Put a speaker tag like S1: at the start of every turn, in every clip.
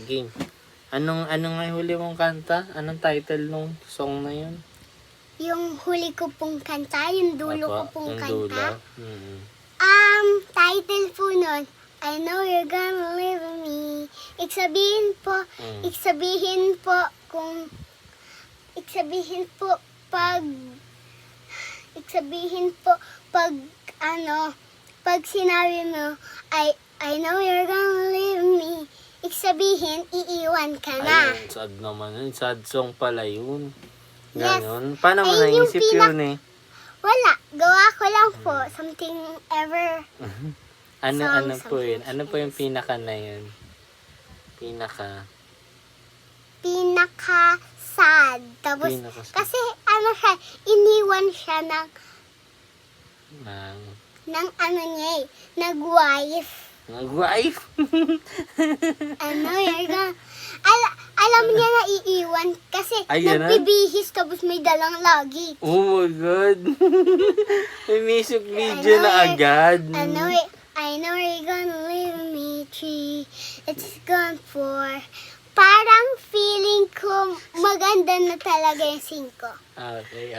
S1: game. Anong nga yung huli mong kanta? Anong title nung song na yun?
S2: Yung huli ko pong kanta, yung dulo ko pong
S1: yung
S2: kanta.
S1: dulo? Mm-hmm.
S2: Title po nun, I know you're gonna leave me. Ibig sabihin po pag sinabi mo, I know you're gonna leave me. Ibig sabihin, iiwan ka na.
S1: Ayun, sad naman yun. Sad song pala yun.
S2: Yes.
S1: Ganon. Paano mo
S2: Ayun yung
S1: naisip yun eh?
S2: Wala, gawa ko lang po. Something ever.
S1: Ano
S2: Song,
S1: po yun?
S2: something
S1: Ano po yung pinaka na yun? Pinaka
S2: Sad. Tapos,
S1: Pinaka-sad.
S2: kasi iniwan siya ng nag-wife.
S1: Nag-wife?
S2: You're gonna... alam niya na iiwan kasi
S1: Ayun na?
S2: nagbibihis tapos may dalang lagi.
S1: Oh my God. May music video na agad.
S2: I know you're gonna leave me 3. It's gone 4. Parang feeling ko maganda na talaga yung 5.
S1: Okay.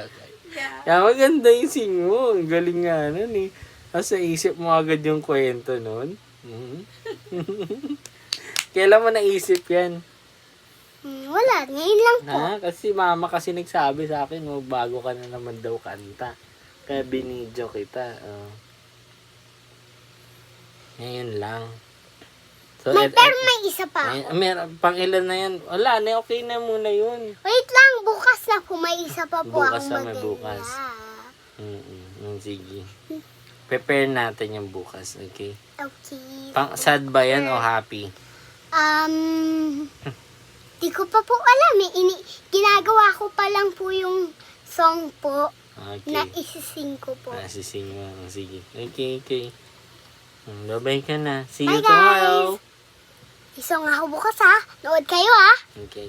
S1: Yeah, maganda yung sing mo. Ang galing nga nun eh. Nasa isip mo agad yung kwento nun. Kailan mo naisip yan?
S2: Wala, ngayon lang po.
S1: Kasi mama kasi nagsabi sa akin, bago ka na naman daw kanta. Kaya binidyo kita. Ngayon lang. So,
S2: Pero may isa pa ako.
S1: Pang ilan na yan? Wala na, okay na muna yun.
S2: Wait lang, bukas na po. May isa pa po
S1: Bukas
S2: akong
S1: na, may
S2: maganda.
S1: bukas. Sige. Prepare natin yung bukas, okay?
S2: Okay.
S1: Sad ba yan o happy?
S2: Di ko pa po alam eh. Ginagawa ko pa lang po yung song po
S1: Okay.
S2: na isising ko po.
S1: Sising mo. Sige. Okay. Bye-bye ka na. See
S2: Bye,
S1: you tomorrow.
S2: guys! Isong ako bukas ha. Nood kayo ha.
S1: Okay.